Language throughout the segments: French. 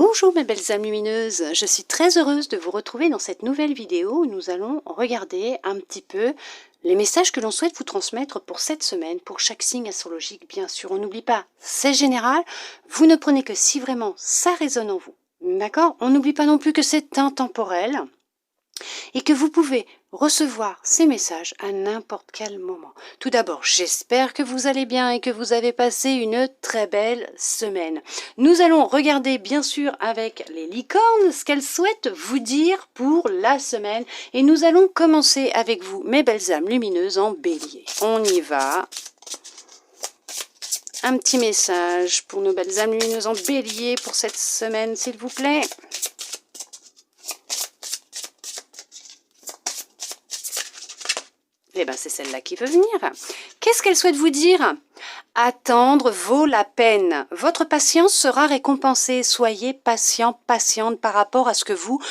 Bonjour mes belles âmes lumineuses, je suis très heureuse de vous retrouver dans cette nouvelle vidéo où nous allons regarder un petit peu les messages que l'on souhaite vous transmettre pour cette semaine, pour chaque signe astrologique bien sûr. On n'oublie pas, c'est général, vous ne prenez que si vraiment ça résonne en vous. D'accord? On n'oublie pas non plus que c'est intemporel et que vous pouvez recevoir ces messages à n'importe quel moment. Tout d'abord, j'espère que vous allez bien et que vous avez passé une très belle semaine. Nous allons regarder bien sûr avec les licornes ce qu'elles souhaitent vous dire pour la semaine et nous allons commencer avec vous, mes belles âmes lumineuses en bélier. On y va. Un petit message pour nos belles âmes lumineuses en bélier pour cette semaine, s'il vous plaît. Eh bien, c'est celle-là qui veut venir. Qu'est-ce qu'elle souhaite vous dire? Attendre vaut la peine. Votre patience sera récompensée. Soyez patient, patiente par rapport à ce que vous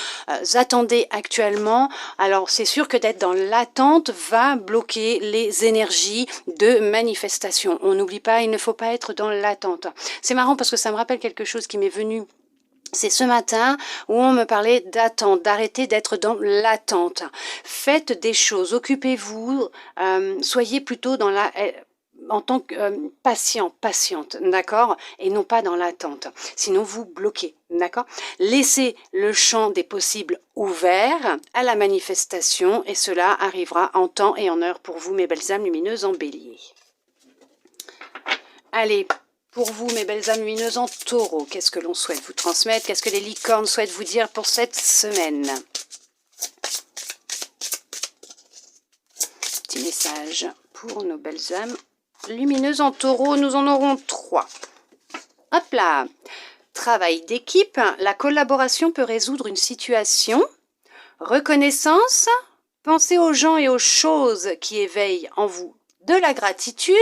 attendez actuellement. Alors, c'est sûr que d'être dans l'attente va bloquer les énergies de manifestation. On n'oublie pas, il ne faut pas être dans l'attente. C'est marrant parce que ça me rappelle quelque chose qui m'est venu. C'est ce matin où on me parlait d'attente, d'arrêter d'être dans l'attente. Faites des choses, occupez-vous, soyez plutôt dans la... en tant que patiente, d'accord? Et non pas dans l'attente. Sinon, vous bloquez, d'accord? Laissez le champ des possibles ouvert à la manifestation et cela arrivera en temps et en heure pour vous, mes belles âmes lumineuses en bélier. Allez, pour vous, mes belles âmes lumineuses en taureau, qu'est-ce que l'on souhaite vous transmettre? Qu'est-ce que les licornes souhaitent vous dire pour cette semaine? Petit message pour nos belles âmes lumineuses en taureau, nous en aurons 3. Hop là! Travail d'équipe, la collaboration peut résoudre une situation. Reconnaissance, pensez aux gens et aux choses qui éveillent en vous de la gratitude.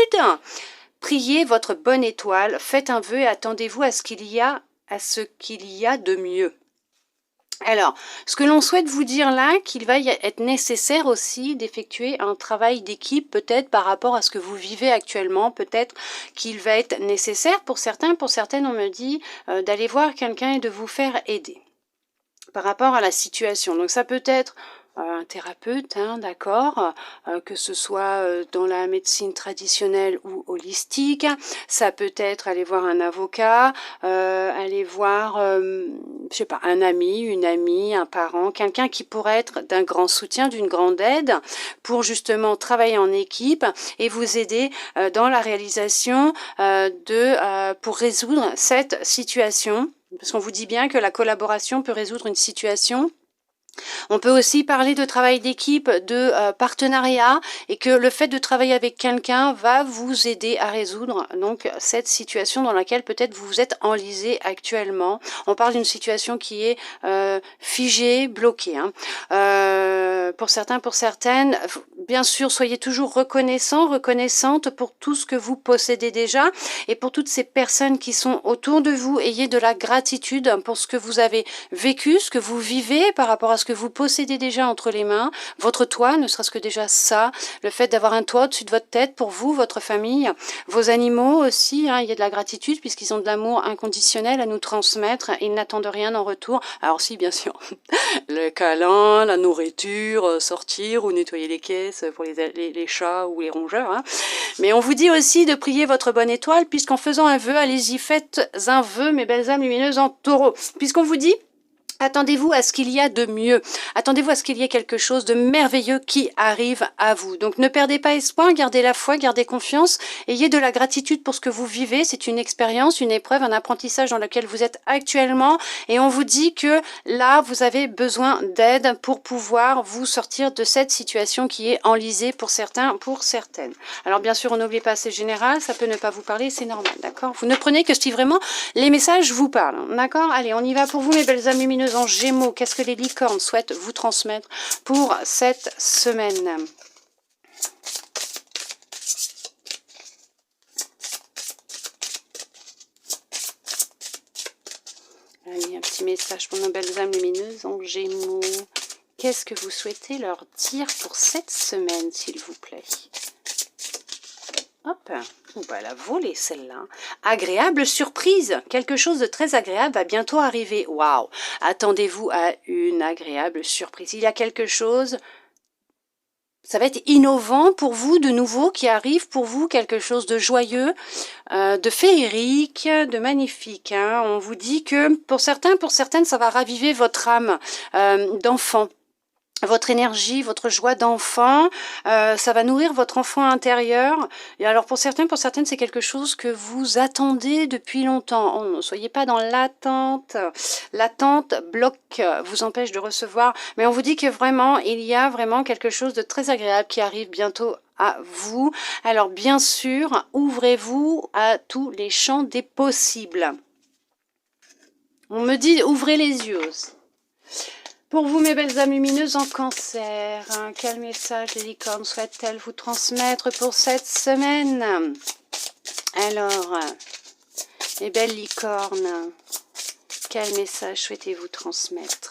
Priez votre bonne étoile, faites un vœu et attendez-vous à ce qu'il y a de mieux. Alors, ce que l'on souhaite vous dire là, qu'il va être nécessaire aussi d'effectuer un travail d'équipe, peut-être par rapport à ce que vous vivez actuellement, peut-être qu'il va être nécessaire pour certains, pour certaines on me dit d'aller voir quelqu'un et de vous faire aider par rapport à la situation. Donc ça peut être un thérapeute, hein, d'accord, que ce soit dans la médecine traditionnelle ou holistique. Ça peut être aller voir un avocat, aller voir, je sais pas, un ami, une amie, un parent, quelqu'un qui pourrait être d'un grand soutien, d'une grande aide pour justement travailler en équipe et vous aider dans la réalisation pour résoudre cette situation. Parce qu'on vous dit bien que la collaboration peut résoudre une situation. On peut aussi parler de travail d'équipe, de partenariat et que le fait de travailler avec quelqu'un va vous aider à résoudre donc cette situation dans laquelle peut-être vous vous êtes enlisé actuellement. On parle d'une situation qui est figée, bloquée. Hein. Pour certains, pour certaines, bien sûr, soyez toujours reconnaissante pour tout ce que vous possédez déjà et pour toutes ces personnes qui sont autour de vous. Ayez de la gratitude pour ce que vous avez vécu, ce que vous vivez par rapport à ce que vous possédez déjà entre les mains, votre toit, ne serait-ce que déjà ça, le fait d'avoir un toit au-dessus de votre tête pour vous, votre famille, vos animaux aussi, hein, il y a de la gratitude puisqu'ils ont de l'amour inconditionnel à nous transmettre, ils n'attendent rien en retour. Alors si, bien sûr, le câlin, la nourriture, sortir ou nettoyer les caisses pour les chats ou les rongeurs, hein. Mais on vous dit aussi de prier votre bonne étoile puisqu'en faisant un vœu, allez-y, faites un vœu, mes belles âmes lumineuses en taureau, puisqu'on vous dit attendez-vous à ce qu'il y a de mieux. Attendez-vous à ce qu'il y ait quelque chose de merveilleux qui arrive à vous. Donc ne perdez pas espoir, gardez la foi, gardez confiance, ayez de la gratitude pour ce que vous vivez. C'est une expérience, une épreuve, un apprentissage dans lequel vous êtes actuellement. Et on vous dit que là, vous avez besoin d'aide pour pouvoir vous sortir de cette situation qui est enlisée pour certains, pour certaines. Alors bien sûr, on n'oublie pas, c'est général, ça peut ne pas vous parler, c'est normal, d'accord? Vous ne prenez que si vraiment les messages vous parlent, d'accord? Allez, on y va pour vous, mes belles âmes lumineuses en Gémeaux. Qu'est-ce que les licornes souhaitent vous transmettre pour cette semaine? Allez, un petit message pour nos belles âmes lumineuses en Gémeaux. Qu'est-ce que vous souhaitez leur dire pour cette semaine, s'il vous plaît? Hop, oh, bah, elle a volé celle-là. Agréable surprise. Quelque chose de très agréable va bientôt arriver. Waouh. Attendez-vous à une agréable surprise. Il y a quelque chose... Ça va être innovant pour vous, de nouveau, qui arrive pour vous, quelque chose de joyeux, de féerique, de magnifique. Hein. On vous dit que pour certains, pour certaines, ça va raviver votre âme d'enfant. Votre énergie, votre joie d'enfant, ça va nourrir votre enfant intérieur. Et alors pour certains, pour certaines, c'est quelque chose que vous attendez depuis longtemps. Oh, ne soyez pas dans l'attente. L'attente bloque, vous empêche de recevoir. Mais on vous dit que vraiment, il y a vraiment quelque chose de très agréable qui arrive bientôt à vous. Alors bien sûr, ouvrez-vous à tous les champs des possibles. On me dit, ouvrez les yeux aussi. Pour vous, mes belles âmes lumineuses en cancer, hein, quel message les licornes souhaitent-elles vous transmettre pour cette semaine? Alors, mes belles licornes, quel message souhaitez-vous transmettre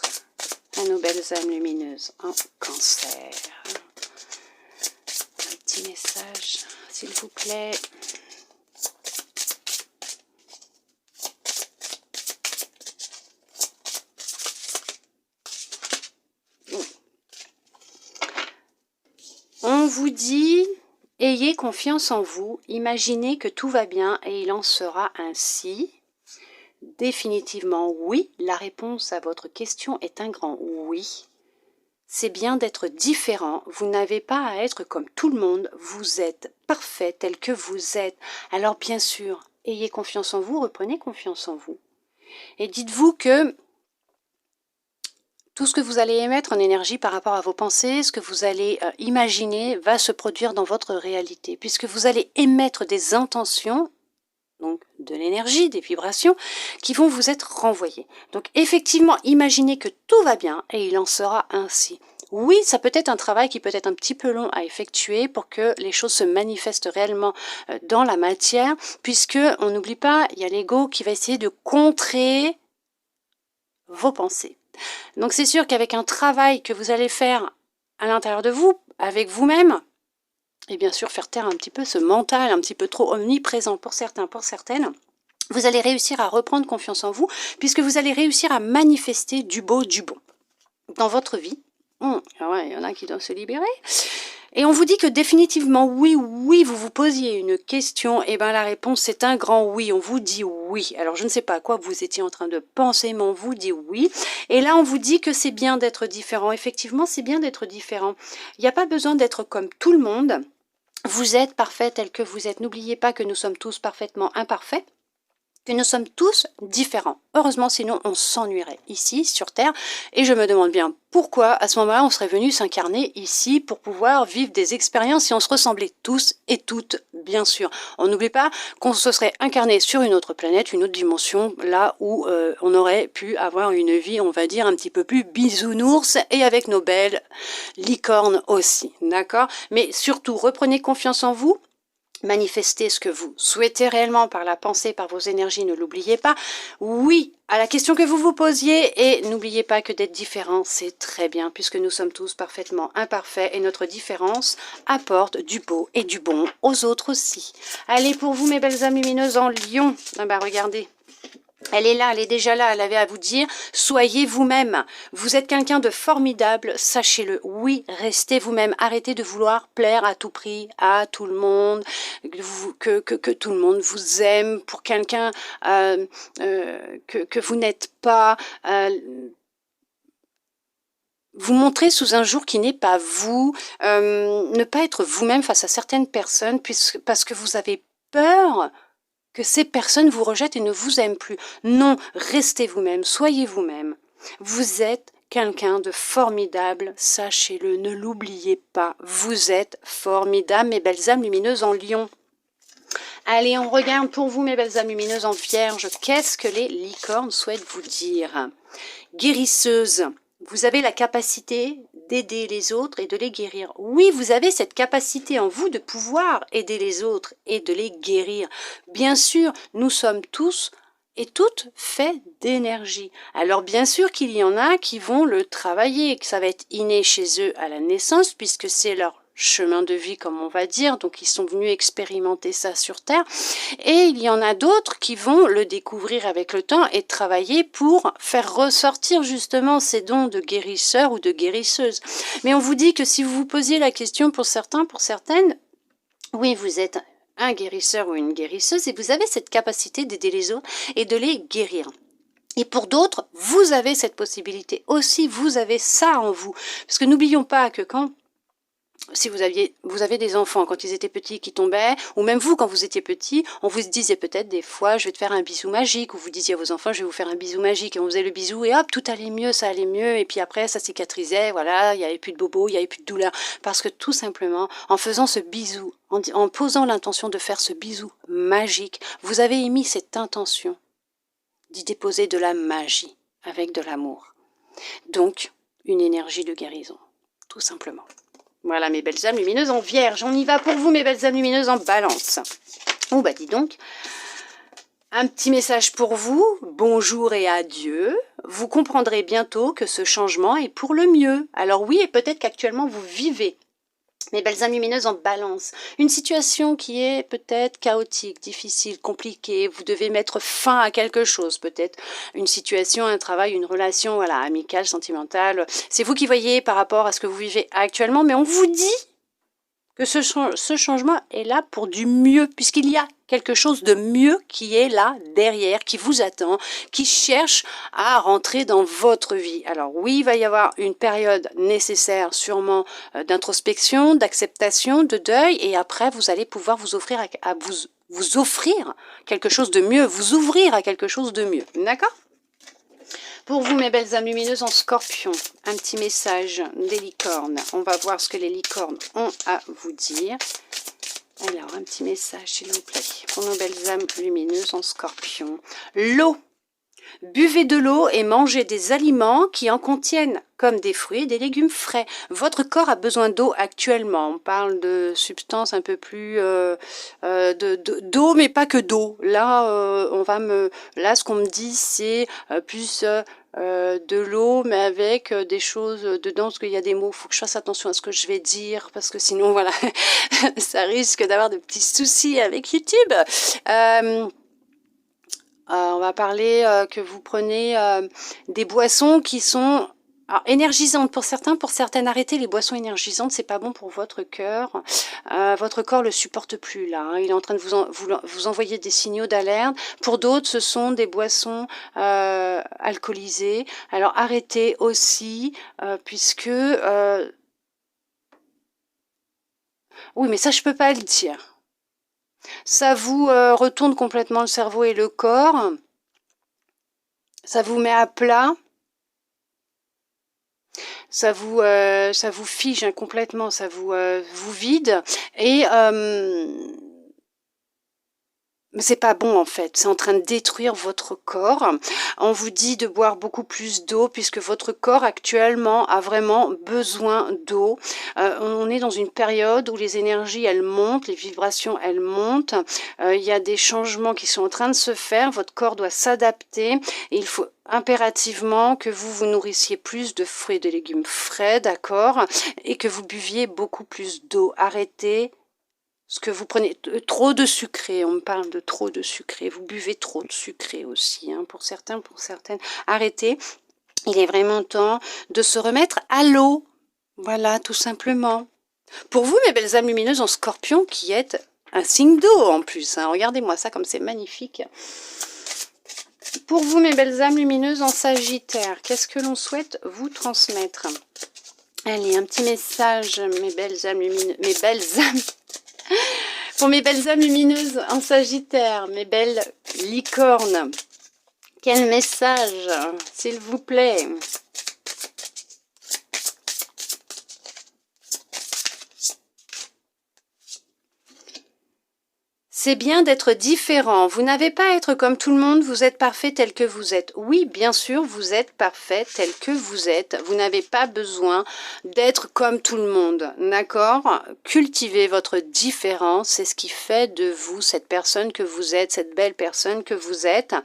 à nos belles âmes lumineuses en cancer? Un petit message, s'il vous plaît. On vous dit, ayez confiance en vous, imaginez que tout va bien et il en sera ainsi. Définitivement oui, la réponse à votre question est un grand oui. C'est bien d'être différent, vous n'avez pas à être comme tout le monde, vous êtes parfait tel que vous êtes. Alors bien sûr, ayez confiance en vous, reprenez confiance en vous. Et dites-vous que tout ce que vous allez émettre en énergie par rapport à vos pensées, ce que vous allez imaginer va se produire dans votre réalité, puisque vous allez émettre des intentions, donc de l'énergie, des vibrations, qui vont vous être renvoyées. Donc effectivement, imaginez que tout va bien et il en sera ainsi. Oui, ça peut être un travail qui peut être un petit peu long à effectuer pour que les choses se manifestent réellement dans la matière, puisque on n'oublie pas, il y a l'ego qui va essayer de contrer vos pensées. Donc c'est sûr qu'avec un travail que vous allez faire à l'intérieur de vous, avec vous-même, et bien sûr faire taire un petit peu ce mental un petit peu trop omniprésent pour certains, pour certaines, vous allez réussir à reprendre confiance en vous, puisque vous allez réussir à manifester du beau, du bon dans votre vie. Ouais, il y en a qui doivent se libérer. Et on vous dit que définitivement, oui, vous vous posiez une question, et bien la réponse c'est un grand oui, on vous dit oui. Alors je ne sais pas à quoi vous étiez en train de penser, mais on vous dit oui. Et là on vous dit que c'est bien d'être différent. Effectivement, c'est bien d'être différent. Il n'y a pas besoin d'être comme tout le monde. Vous êtes parfait tel que vous êtes. N'oubliez pas que nous sommes tous parfaitement imparfaits, que nous sommes tous différents. Heureusement, sinon on s'ennuierait ici, sur Terre. Et je me demande bien pourquoi, à ce moment-là, on serait venu s'incarner ici pour pouvoir vivre des expériences si on se ressemblait tous et toutes, bien sûr. On n'oublie pas qu'on se serait incarné sur une autre planète, une autre dimension, là où on aurait pu avoir une vie, on va dire, un petit peu plus bisounours et avec nos belles licornes aussi, d'accord? Mais surtout, reprenez confiance en vous. Manifestez ce que vous souhaitez réellement par la pensée, par vos énergies, ne l'oubliez pas. Oui, à la question que vous vous posiez, et n'oubliez pas que d'être différent, c'est très bien, puisque nous sommes tous parfaitement imparfaits, et notre différence apporte du beau et du bon aux autres aussi. Allez, pour vous, mes belles âmes lumineuses en Lion, ah bah regardez. Elle est là, elle est déjà là, elle avait à vous dire, soyez vous-même. Vous êtes quelqu'un de formidable, sachez-le. Oui, restez vous-même. Arrêtez de vouloir plaire à tout prix, à tout le monde, que tout le monde vous aime pour quelqu'un que vous n'êtes pas. Vous montrer sous un jour qui n'est pas vous, ne pas être vous-même face à certaines personnes parce que vous avez peur que ces personnes vous rejettent et ne vous aiment plus. Non, restez vous-même, soyez vous-même. Vous êtes quelqu'un de formidable, sachez-le, ne l'oubliez pas. Vous êtes formidable, mes belles âmes lumineuses en Lion. Allez, on regarde pour vous, mes belles âmes lumineuses en Vierge. Qu'est-ce que les licornes souhaitent vous dire? Guérisseuse. Vous avez la capacité d'aider les autres et de les guérir. Oui, vous avez cette capacité en vous de pouvoir aider les autres et de les guérir. Bien sûr, nous sommes tous et toutes faits d'énergie. Alors bien sûr qu'il y en a qui vont le travailler, que ça va être inné chez eux à la naissance puisque c'est leur chemin de vie, comme on va dire, donc ils sont venus expérimenter ça sur Terre, et il y en a d'autres qui vont le découvrir avec le temps et travailler pour faire ressortir justement ces dons de guérisseur ou de guérisseuse. Mais on vous dit que si vous vous posiez la question pour certains, pour certaines, oui, vous êtes un guérisseur ou une guérisseuse et vous avez cette capacité d'aider les autres et de les guérir. Et pour d'autres, vous avez cette possibilité aussi, vous avez ça en vous. Parce que n'oublions pas que si vous avez des enfants quand ils étaient petits qui tombaient, ou même vous quand vous étiez petit, on vous disait peut-être des fois je vais te faire un bisou magique, ou vous disiez à vos enfants je vais vous faire un bisou magique, et on faisait le bisou et hop, tout allait mieux, ça allait mieux, et puis après ça cicatrisait, voilà, il n'y avait plus de bobos, il n'y avait plus de douleur, parce que tout simplement, en faisant ce bisou, en posant l'intention de faire ce bisou magique, vous avez émis cette intention d'y déposer de la magie, avec de l'amour. Donc, une énergie de guérison, tout simplement. Voilà mes belles âmes lumineuses en vierge. On y va pour vous mes belles âmes lumineuses en balance. Oh bah dis donc, un petit message pour vous, bonjour et adieu. Vous comprendrez bientôt que ce changement est pour le mieux. Alors oui, et peut-être qu'actuellement vous vivez, mes belles âmes lumineuses en balance, une situation qui est peut-être chaotique, difficile, compliquée, vous devez mettre fin à quelque chose, peut-être une situation, un travail, une relation, voilà, amicale, sentimentale, c'est vous qui voyez par rapport à ce que vous vivez actuellement, mais on vous dit que ce changement est là pour du mieux, puisqu'il y a quelque chose de mieux qui est là, derrière, qui vous attend, qui cherche à rentrer dans votre vie. Alors oui, il va y avoir une période nécessaire, sûrement, d'introspection, d'acceptation, de deuil, et après, vous allez pouvoir vous offrir vous offrir quelque chose de mieux, vous ouvrir à quelque chose de mieux. D'accord ? Pour vous, mes belles âmes lumineuses en scorpion, un petit message des licornes. On va voir ce que les licornes ont à vous dire. Alors, un petit message, s'il vous plaît, pour nos belles âmes lumineuses en scorpion. L'eau. Buvez de l'eau et mangez des aliments qui en contiennent, comme des fruits et des légumes frais. Votre corps a besoin d'eau actuellement. On parle de substances un peu plus d'eau, mais pas que d'eau. Là, ce qu'on me dit, c'est plus de l'eau, mais avec des choses dedans, parce qu'il y a des mots. Il faut que je fasse attention à ce que je vais dire, parce que sinon, voilà, ça risque d'avoir de petits soucis avec YouTube. On va parler que vous prenez des boissons qui sont énergisantes pour certains, pour certaines. Arrêtez les boissons énergisantes, c'est pas bon pour votre cœur. Votre corps le supporte plus là. Hein. Il est en train de vous envoyer des signaux d'alerte. Pour d'autres, ce sont des boissons alcoolisées. Alors arrêtez aussi, puisque oui, mais ça je peux pas le dire. Ça vous retourne complètement le cerveau et le corps. Ça vous met à plat. Ça vous fige hein, complètement. Ça vous vide. Et c'est pas bon en fait, c'est en train de détruire votre corps. On vous dit de boire beaucoup plus d'eau puisque votre corps actuellement a vraiment besoin d'eau. On est dans une période où les énergies elles montent, les vibrations elles montent. Il y a des changements qui sont en train de se faire, votre corps doit s'adapter et il faut impérativement que vous vous nourrissiez plus de fruits et de légumes frais, d'accord, et que vous buviez beaucoup plus d'eau. Arrêtez ce que vous prenez trop de sucré, on me parle de trop de sucré, vous buvez trop de sucré aussi, hein, pour certains, pour certaines. Arrêtez, il est vraiment temps de se remettre à l'eau, voilà, tout simplement. Pour vous, mes belles âmes lumineuses en scorpion, qui êtes un signe d'eau en plus, hein, regardez-moi ça comme c'est magnifique. Pour vous, mes belles âmes lumineuses en sagittaire, qu'est-ce que l'on souhaite vous transmettre? Allez, un petit message, mes belles âmes lumineuses, mes belles âmes... Pour mes belles âmes lumineuses en sagittaire, mes belles licornes, quel message, s'il vous plaît? C'est bien d'être différent. Vous n'avez pas à être comme tout le monde, vous êtes parfait tel que vous êtes. Oui, bien sûr, vous êtes parfait tel que vous êtes. Vous n'avez pas besoin d'être comme tout le monde, d'accord? Cultivez votre différence, c'est ce qui fait de vous cette personne que vous êtes, cette belle personne que vous êtes.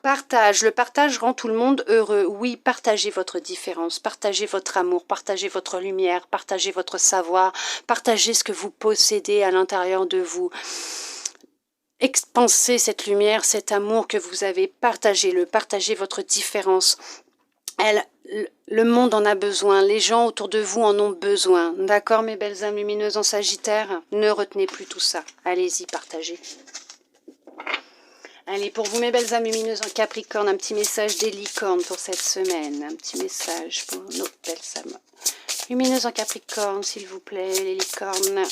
Partage, le partage rend tout le monde heureux. Oui, partagez votre différence, partagez votre amour, partagez votre lumière, partagez votre savoir, partagez ce que vous possédez à l'intérieur de vous. Expansez cette lumière, cet amour que vous avez, partagez-le, partagez votre différence. Le monde en a besoin, les gens autour de vous en ont besoin. D'accord, mes belles âmes lumineuses en Sagittaire? Ne retenez plus tout ça. Allez-y, partagez. Allez, pour vous, mes belles âmes lumineuses en Capricorne, un petit message des licornes pour cette semaine. Un petit message pour nos belles âmes lumineuses en Capricorne, s'il vous plaît, les licornes.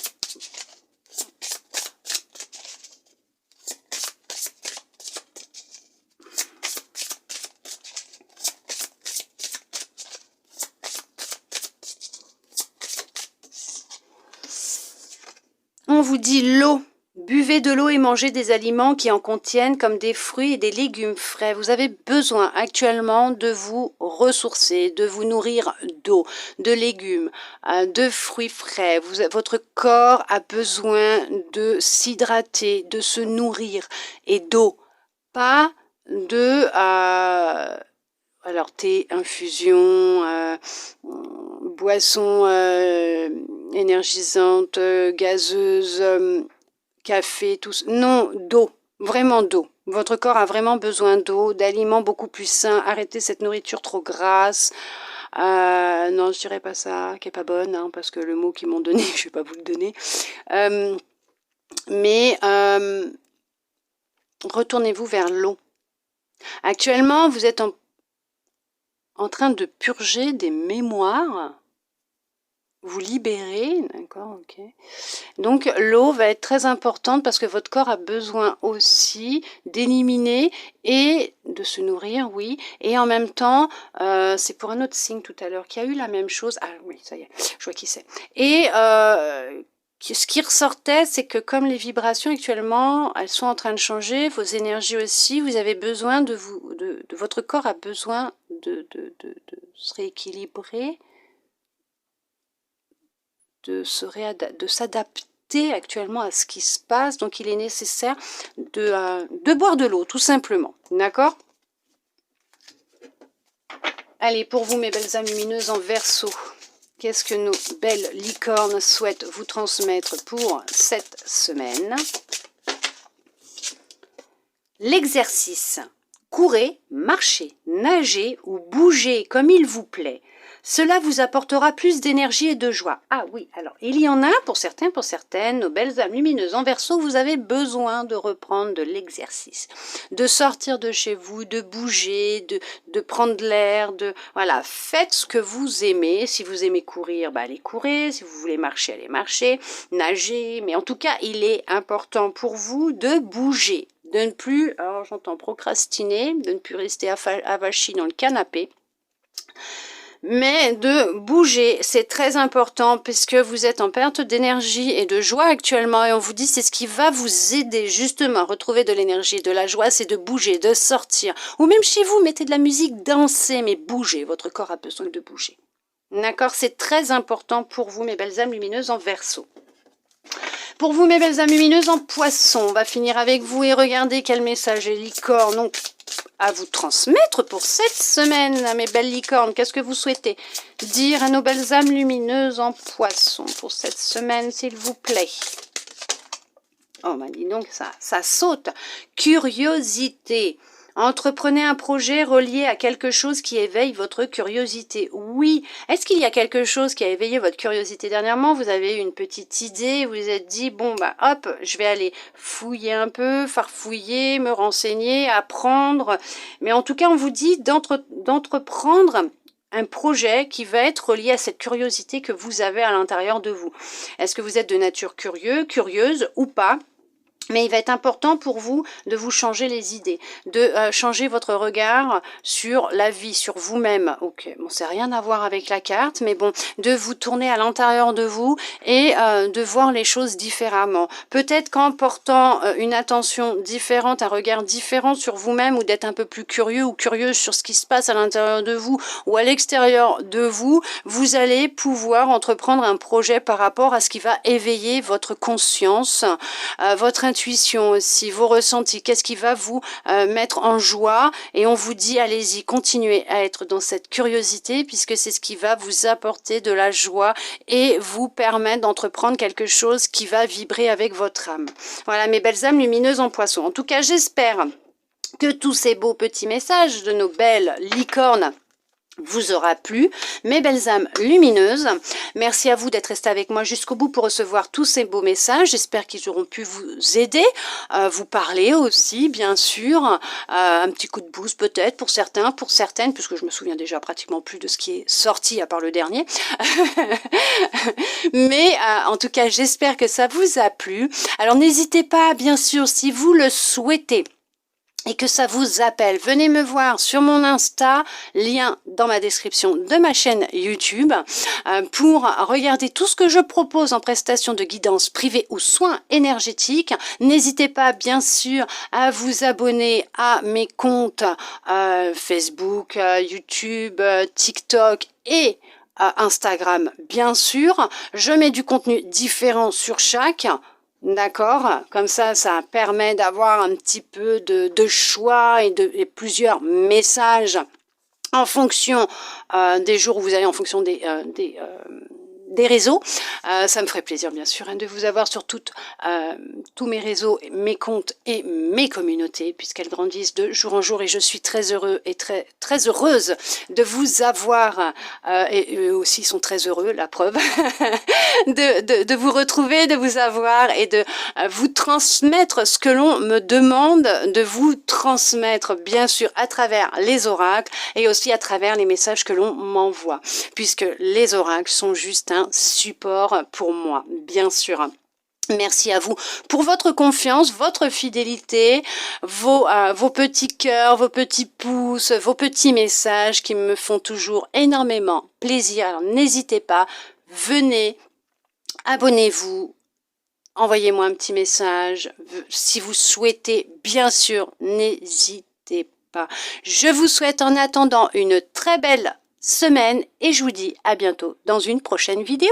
On vous dit l'eau. Buvez de l'eau et mangez des aliments qui en contiennent comme des fruits et des légumes frais. Vous avez besoin actuellement de vous ressourcer, de vous nourrir d'eau, de légumes, de fruits frais. Votre corps a besoin de s'hydrater, de se nourrir et d'eau. Pas de alors thé, infusion, boisson énergisante, gazeuse, café, tout ça. Non, d'eau, vraiment d'eau. Votre corps a vraiment besoin d'eau, d'aliments beaucoup plus sains. Arrêtez cette nourriture trop grasse. Non, je dirais pas ça, qui est pas bonne, hein, parce que le mot qu'ils m'ont donné, je vais pas vous le donner. Mais retournez-vous vers l'eau. Actuellement, vous êtes en train de purger des mémoires, vous libérez, d'accord, ok. Donc l'eau va être très importante parce que votre corps a besoin aussi d'éliminer et de se nourrir, oui, et en même temps, c'est pour un autre signe tout à l'heure qui a eu la même chose, ah oui, ça y est, je vois qui c'est, et ce qui ressortait, c'est que comme les vibrations actuellement, elles sont en train de changer, vos énergies aussi, vous avez besoin de votre corps a besoin de se rééquilibrer, de s'adapter actuellement à ce qui se passe. Donc il est nécessaire de boire de l'eau, tout simplement. D'accord? Allez, pour vous, mes belles âmes lumineuses en Verseau, qu'est-ce que nos belles licornes souhaitent vous transmettre pour cette semaine? L'exercice. Courez, marchez, nagez ou bougez comme il vous plaît. Cela vous apportera plus d'énergie et de joie. Ah oui, alors il y en a pour certains, pour certaines, nos belles âmes lumineuses en Verseau, vous avez besoin de reprendre de l'exercice, de sortir de chez vous, de bouger, de prendre de l'air, voilà, faites ce que vous aimez. Si vous aimez courir, bah allez courir. Si vous voulez marcher, allez marcher, nager. Mais en tout cas, il est important pour vous de bouger, de ne plus, alors j'entends procrastiner, de ne plus rester avachi dans le canapé. Mais de bouger, c'est très important puisque vous êtes en perte d'énergie et de joie actuellement et on vous dit c'est ce qui va vous aider justement à retrouver de l'énergie, de la joie, c'est de bouger, de sortir. Ou même chez vous, mettez de la musique, dansez, mais bougez, votre corps a besoin de bouger. D'accord? C'est très important pour vous, mes belles âmes lumineuses en Verseau. Pour vous, mes belles âmes lumineuses en Poisson, on va finir avec vous et regardez quel message les licornes ont à vous transmettre pour cette semaine, mes belles licornes. Qu'est-ce que vous souhaitez dire à nos belles âmes lumineuses en Poisson pour cette semaine, s'il vous plaît? Oh, bah dis donc, ça saute. Curiosité. Entreprenez un projet relié à quelque chose qui éveille votre curiosité. Oui. Est-ce qu'il y a quelque chose qui a éveillé votre curiosité dernièrement? Vous avez eu une petite idée, vous vous êtes dit, bon, bah hop, je vais aller fouiller un peu, farfouiller, me renseigner, apprendre. Mais en tout cas, on vous dit d'entreprendre un projet qui va être relié à cette curiosité que vous avez à l'intérieur de vous. Est-ce que vous êtes de nature curieuse ou pas? Mais il va être important pour vous de vous changer les idées, de changer votre regard sur la vie, sur vous-même. Ok, bon, c'est rien à voir avec la carte, mais bon, de vous tourner à l'intérieur de vous et de voir les choses différemment. Peut-être qu'en portant une attention différente, un regard différent sur vous-même, ou d'être un peu plus curieux ou curieuse sur ce qui se passe à l'intérieur de vous ou à l'extérieur de vous, vous allez pouvoir entreprendre un projet par rapport à ce qui va éveiller votre conscience, votre intuition aussi, vos ressentis, qu'est-ce qui va vous mettre en joie, et on vous dit allez-y, continuez à être dans cette curiosité puisque c'est ce qui va vous apporter de la joie et vous permettre d'entreprendre quelque chose qui va vibrer avec votre âme. Voilà mes belles âmes lumineuses en poisson. En tout cas, j'espère que tous ces beaux petits messages de nos belles licornes vous aura plu, mes belles âmes lumineuses. Merci à vous d'être restés avec moi jusqu'au bout pour recevoir tous ces beaux messages. J'espère qu'ils auront pu vous aider, vous parler aussi, bien sûr. Un petit coup de boost peut-être pour certains, pour certaines, puisque je me souviens déjà pratiquement plus de ce qui est sorti à part le dernier. Mais en tout cas, j'espère que ça vous a plu. Alors n'hésitez pas, bien sûr, si vous le souhaitez, et que ça vous appelle, venez me voir sur mon Insta, lien dans ma description de ma chaîne YouTube, pour regarder tout ce que je propose en prestation de guidance privée ou soins énergétiques. N'hésitez pas, bien sûr, à vous abonner à mes comptes Facebook, YouTube, TikTok et Instagram, bien sûr. Je mets du contenu différent sur chaque. D'accord, comme ça permet d'avoir un petit peu de choix et plusieurs messages en fonction des jours où vous allez, en fonction des réseaux. Ça me ferait plaisir, bien sûr, de vous avoir sur tous mes réseaux, mes comptes et mes communautés, puisqu'elles grandissent de jour en jour, et je suis très heureux et très heureuse de vous avoir, et eux aussi sont très heureux, la preuve, de vous retrouver, de vous avoir et de vous transmettre ce que l'on me demande de vous transmettre, bien sûr, à travers les oracles et aussi à travers les messages que l'on m'envoie, puisque les oracles sont juste un support pour moi, bien sûr. Merci à vous pour votre confiance, votre fidélité, vos petits cœurs, vos petits pouces, vos petits messages qui me font toujours énormément plaisir. Alors n'hésitez pas, venez, abonnez-vous, envoyez-moi un petit message. Si vous souhaitez, bien sûr, n'hésitez pas. Je vous souhaite en attendant une très belle semaine et je vous dis à bientôt dans une prochaine vidéo.